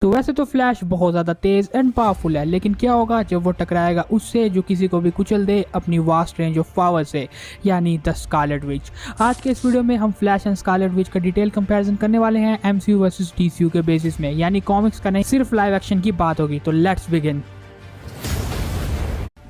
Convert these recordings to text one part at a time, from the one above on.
तो वैसे तो फ्लैश बहुत ज़्यादा तेज़ एंड पावरफुल है, लेकिन क्या होगा जब वो टकराएगा उससे जो किसी को भी कुचल दे अपनी वास्ट रेंज ऑफ पावर से, यानी द स्कारलेट विच। आज के इस वीडियो में हम फ्लैश एंड स्कारलेट विच का डिटेल कंपैरिजन करने वाले हैं एमसीयू वर्सेस डीसीयू के बेसिस में, यानी कॉमिक्स का नहीं, सिर्फ लाइव एक्शन की बात होगी। तो लेट्स बिगिन।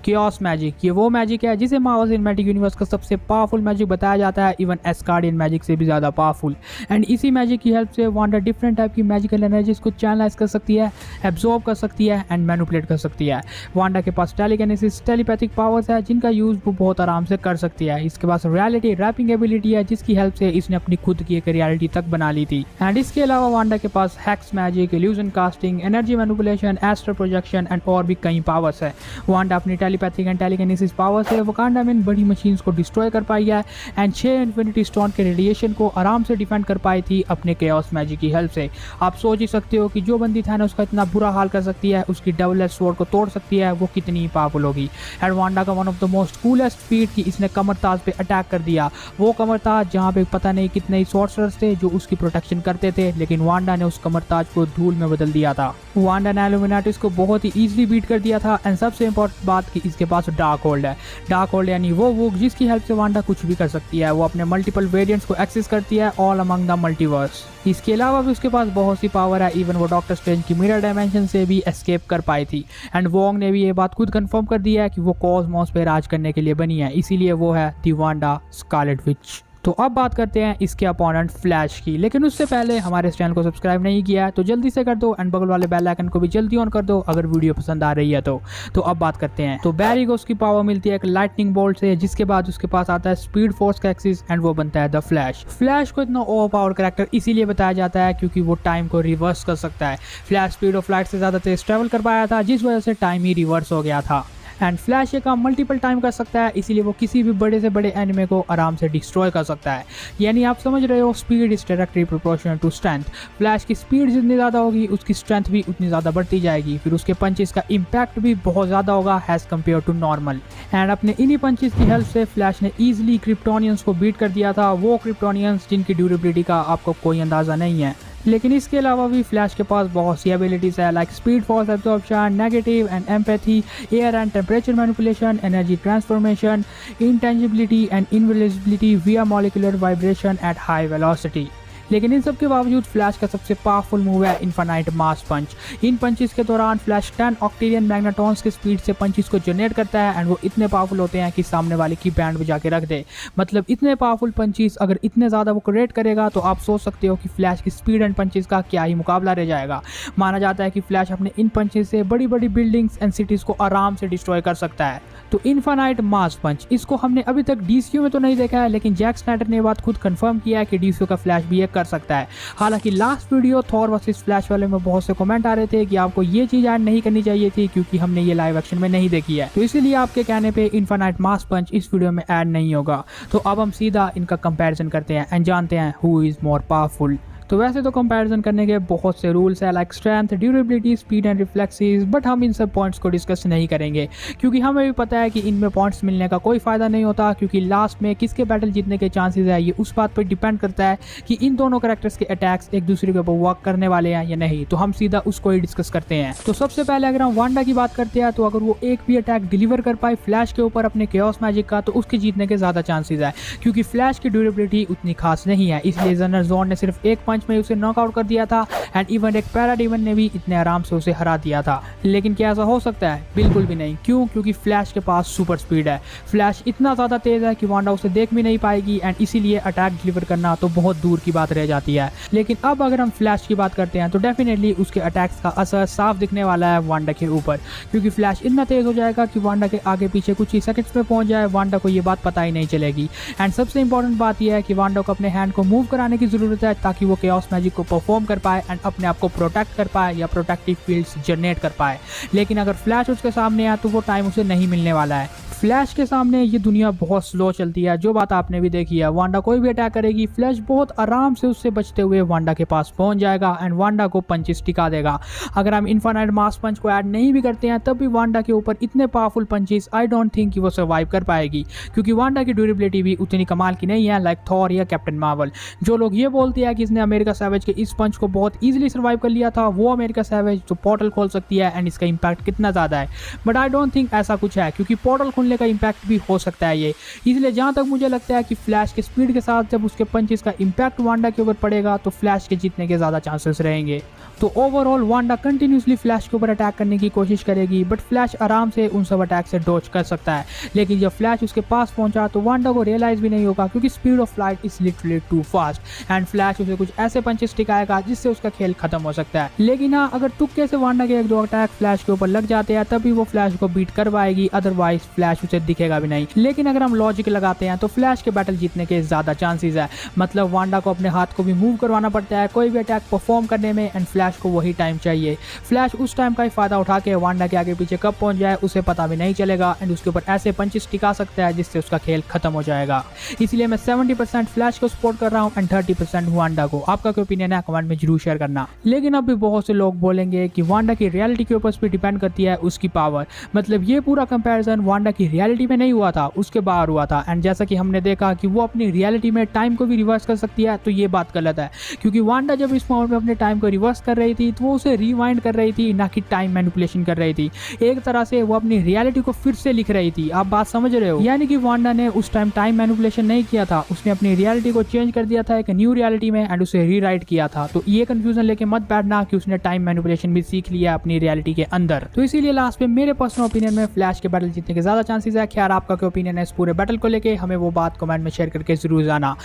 केओस मैजिक, ये वो मैजिक है जिसे मार्वल सिनेमैटिक यूनिवर्स का सबसे पावरफुल मैजिक बताया जाता है, इवन एस्कार्डियन मैजिक से भी ज़्यादा पावरफुल। एंड इसी मैजिक की हेल्प से वांडा डिफरेंट टाइप की मैजिकल एनर्जीज को चैनलाइज कर सकती है, एब्जॉर्ब कर सकती है एंड मैनिपुलेट कर सकती है। वांडा के पास टेलीकिनेसिस, टेलीपैथिक पावर्स है जिनका यूज वो बहुत आराम से कर सकती है। इसके पास रियलिटी रैपिंग एबिलिटी है जिसकी हेल्प से इसने अपनी खुद की एक रियलिटी तक बना ली थी। एंड इसके अलावा वांडा के पास hex magic, illusion casting, energy manipulation, astral projection and और भी कई पावर्स है। वांडा अपनी टेलीपैथिक एंड टेलीकिनेसिस पावर से वकांडा में बड़ी मशीन्स को डिस्ट्रॉय कर पाई है एंड 6 इन्फिनिटी स्टोन के रेडिएशन को आराम से डिफेंड कर पाई थी अपने केओस मैजिक की हेल्प से। आप सोच ही सकते हो कि जो बंदी थानोस का इतना बुरा हाल कर सकती है, उसकी डबल एज स्वॉर्ड को तोड़ सकती है, वो कितनी पावरफुल होगी। एंड वांडा का one of the most coolest feet कि इसने कमरताज पे अटैक कर दिया, वो कमरताज जहाँ पे पता नहीं कितने ही सॉर्सरर्स थे जो उसकी प्रोटेक्शन करते थे, लेकिन वांडा ने उस कमरताज को धूल में बदल दिया था। वांडा ने इल्यूमिनाटिस को बहुत ही ईजिली बीट कर दिया था। एंड सबसे इंपॉर्टेंट बात कि इसके पास डार्क होल्ड है। डार्क होल्ड यानी वो वुक जिसकी हेल्प से वांडा कुछ भी कर सकती है। वो अपने मल्टीपल वेरिएंट्स को एक्सेस करती है ऑल अमंग द मल्टीवर्स। इसके अलावा भी उसके पास बहुत सी पावर है, इवन वो डॉक्टर स्ट्रेंज की मिरर डायमेंशन से भी एस्केप कर पाई थी। एंड वोंग ने भी ये बात खुद कंफर्म कर दी है कि वो कॉस्मोस पे राज करने के लिए बनी है, इसीलिए वो है दी वांडा स्कारलेट विच। तो अब बात करते हैं इसके अपोनेंट फ्लैश की, लेकिन उससे पहले हमारे इस चैनल को सब्सक्राइब नहीं किया है तो जल्दी से कर दो एंड बगल वाले बेल आइकन को भी जल्दी ऑन कर दो अगर वीडियो पसंद आ रही है तो अब बात करते हैं। तो बैरी को उसकी पावर मिलती है एक लाइटनिंग बोल्ट से, जिसके बाद उसके पास आता है स्पीड फोर्स का एक्सिस एंड वो बनता है द फ्लैश। फ्लैश को इतना ओवर पावर कैरेक्टर इसीलिए बताया जाता है क्योंकि वो टाइम को रिवर्स कर सकता है। फ्लैश स्पीड ऑफ लाइट से ज़्यादा तेज ट्रैवल कर पाया था जिस वजह से टाइम ही रिवर्स हो गया था। एंड फ्लैश ये काम मल्टीपल टाइम कर सकता है, इसीलिए वो किसी भी बड़े से बड़े एनिमे को आराम से डिस्ट्रॉय कर सकता है। यानी आप समझ रहे हो, speed is directly proportional to strength. Flash की स्पीड जितनी ज़्यादा होगी उसकी स्ट्रेंथ भी उतनी ज़्यादा बढ़ती जाएगी, फिर उसके पंचेस का इम्पैक्ट भी बहुत ज़्यादा होगा as compared to normal. And अपने इन्हीं पंचेस की हेल्प से फ्लैश ने ईजिली क्रिप्टोनियंस को बीट कर दिया था, वो क्रिप्टोनियंस जिनकी ड्यूरेबिलिटी का आपको कोई अंदाज़ा नहीं है। लेकिन इसके अलावा भी फ्लैश के पास बहुत सी एबिलिटीज है, like speed force absorption, negative and empathy, air and temperature manipulation, energy transformation, intangibility and invisibility via molecular vibration at high velocity. लेकिन इन सब के बावजूद फ्लैश का सबसे पावरफुल मूव है इनफाइनाइट मास पंच। इन पंचेस के दौरान फ्लैश 10 ऑक्टेरियन मैग्नेटॉन्स के स्पीड से पंचेस को जनरेट करता है एंड वो इतने पावरफुल होते हैं कि सामने वाले की बैंड बजा के रख दे। मतलब इतने पावरफुल पंचेस अगर इतने ज़्यादा वो क्रिएट करेगा तो आप सोच सकते हो कि फ्लैश की स्पीड एंड पंचेस का क्या ही मुकाबला रह जाएगा। माना जाता है कि फ्लैश अपने इन पंचेस से बड़ी बड़ी बिल्डिंग्स एंड सिटीज़ को आराम से डिस्ट्रॉय कर सकता है। तो इनफाइनाइट मास पंच, इसको हमने अभी तक डीसीयू में तो नहीं देखा है, लेकिन जैक स्नाइडर ने बात खुद कंफर्म किया है कि डीसीयू का फ्लैश भी ये कर सकता है। हालांकि last video Thor versus flash वाले में बहुत से कमेंट आ रहे थे कि आपको ये चीज ऐड नहीं करनी चाहिए थी क्योंकि हमने ये लाइव एक्शन में नहीं देखी है, तो इसीलिए आपके कहने पे इनफाइनाइट मास पंच इस वीडियो में ऐड नहीं होगा। तो अब हम सीधा इनका कंपैरिजन करते हैं एंड जानते हैं हु इज मोर पावरफुल। तो वैसे तो कंपैरिजन करने के बहुत से रूल्स है, like strength, durability, speed and reflexes, but हम इन सब पॉइंट्स को डिस्कस नहीं करेंगे क्योंकि हमें भी पता है कि इनमें पॉइंट्स मिलने का कोई फायदा नहीं होता, क्योंकि लास्ट में किसके बैटल जीतने के चांसेस है ये उस बात पर डिपेंड करता है कि इन दोनों कैरेक्टर्स के अटैक्स एक दूसरे के ऊपर वर्क करने वाले हैं या नहीं। तो हम सीधा उसको ही डिस्कस करते हैं। तो सबसे पहले अगर हम वांडा की बात करते हैं तो अगर वो एक भी अटैक डिलीवर कर पाए फ्लैश के ऊपर अपने केओस मैजिक का, तो उसके जीतने के ज्यादा चांसेस है, क्योंकि फ्लैश की ड्यूरेबिलिटी उतनी खास नहीं है। इसलिए जनरल जोन ने सिर्फ एक पंच में उसे नॉकआउट कर दिया था एंड इवन एक पैराडीमन ने भी इतने आराम से उसे हरा दिया था। लेकिन क्या ऐसा हो सकता है? बिल्कुल भी नहीं। क्यों? क्योंकि फ्लैश के पास सुपर स्पीड है। फ्लैश इतना ज्यादा तेज है कि वांडा उसे देख भी नहीं पाएगी एंड इसीलिए अटैक डिलीवर करना तो बहुत दूर की बात रह जाती है। लेकिन अब अगर हम फ्लैश की बात करते हैं तो डेफिनेटली उसके अटैक्स का असर साफ दिखने वाला है वांडा के ऊपर, क्योंकि फ्लैश इतना तेज हो जाएगा कि वांडा के आगे पीछे कुछ ही सेकंड्स में पहुंच जाए, वांडा को ये बात पता ही नहीं चलेगी। एंड सबसे इंपॉर्टेंट बात यह है कि वांडा को अपने हैंड को मूव कराने की जरूरत है ताकि वो केओस मैजिक को परफॉर्म कर पाए एंड अपने आप को प्रोटेक्ट कर पाए या प्रोटेक्टिव फील्ड्स जनरेट कर पाए। लेकिन अगर फ्लैश उसके सामने है तो वो टाइम उसे नहीं मिलने वाला है। फ्लैश के सामने ये दुनिया बहुत स्लो चलती है, जो बात आपने भी देखी है। वांडा कोई भी अटैक करेगी, फ्लैश बहुत आराम से उससे बचते हुए वांडा के पास पहुंच जाएगा एंड वांडा को पंचेस टिका देगा। अगर हम इनफाइनाइट मास पंच को ऐड नहीं भी करते हैं तब भी वांडा के ऊपर इतने powerful punches I don't think कि वो सर्वाइव कर पाएगी, क्योंकि वांडा की ड्यूरेबिलिटी भी उतनी कमाल की नहीं है लाइक थॉर या कैप्टन मार्वल। जो लोग ये बोलते हैं कि इसने अमेरिका सैवेज के इस पंच को बहुत ईजिली सर्वाइव कर लिया था, वो अमेरिका सैवेज जो पोर्टल खोल सकती है एंड इसका इंपैक्ट कितना ज़्यादा है, बट आई डोंट थिंक ऐसा कुछ है, क्योंकि पोर्टल खोलने का इंपैक्ट भी हो सकता है ये। इसलिए जहाँ तक मुझे लगता है कि फ्लैश के स्पीड के साथ जब उसके पंचेस का इंपैक्ट वांडा के ऊपर पड़ेगा तो फ्लैश के जीतने के ज़्यादा चांसेस रहेंगे। तो ओवरऑल वांडा कंटिन्यूसली फ्लैश के ऊपर अटैक करने की कोशिश करेगी, बट फ्लैश आराम से उन सब अटैक से डॉज कर सकता है। लेकिन जब फ्लैश उसके पास पहुंचा तो वांडा को रियलाइज भी नहीं होगा, क्योंकि speed of flight is literally too fast and flash उसे कुछ ऐसे पंचेस टिकाएगा जिससे उसका खेल खत्म हो सकता है। लेकिन हाँ, अगर तुक्के से वांडा के एक दो अटैक फ्लैश के ऊपर लग जाते हैं तभी वो फ्लैश को बीट कर पाएगी, अदरवाइज फ्लैश उसे दिखेगा भी नहीं। लेकिन अगर हम लॉजिक लगाते हैं तो फ्लैश के बैटल जीतने के ज्यादा चांसेस है, मतलब वांडा को अपने हाथ को भी मूव करवाना पड़ता है कोई भी अटैक परफॉर्म करने में एंड फ्लैश को वही टाइम चाहिए। फ्लैश उस टाइम का ही फायदा उठा के वांडा के आगे पीछे कब पहुंच जाए उसे पता भी नहीं चलेगा एंड उसके ऊपर ऐसे पंचेस टिका सकता है जिससे उसका खेल खत्म हो जाएगा। इसलिए मैं 70% फ्लैश को सपोर्ट कर रहा हूं एंड 30% वांडा को। आपका क्या ओपिनियन है कमेंट में जरूर शेयर करना। लेकिन अब भी बहुत से लोग बोलेंगे कि वांडा की रियलिटी के ऊपर भी डिपेंड करती है उसकी पावर, मतलब ये पूरा कंपैरिजन वांडा की रियलिटी में नहीं हुआ था, उसके बाहर हुआ था। एंड जैसा कि हमने देखा कि वो अपनी रियलिटी में टाइम को भी रिवर्स कर सकती है, तो ये बात गलत है, क्योंकि वांडा जब इस मोमेंट में अपने टाइम को रिवर्स कर रही थी तो वो उसे रिवाइंड कर रही थी, ना कि टाइम मैनिपुलेशन कर रही थी। एक तरह से वो अपनी रियलिटी को फिर से लिख रही थी। आप बात समझ रहे हो? यानी कि वांडा ने उस टाइम टाइम मैनिपुलेशन नहीं किया था, उसने अपनी रियलिटी को चेंज कर दिया था एक न्यू रियलिटी में एंड उसे रीराइट किया था। तो ये कंफ्यूजन लेके मत बैठना कि उसने टाइम मैनिपुलेशन भी सीख लिया अपनी रियलिटी के अंदर। तो इसीलिए लास्ट में मेरे पर्सनल ओपिनियन में फ्लैश के बैटल जीतने के ज्यादा चांसेस है। खैर आपका क्या ओपिनियन है इस पूरे बैटल को लेके, हमें वो बात कमेंट में शेयर करके जरूर जाना।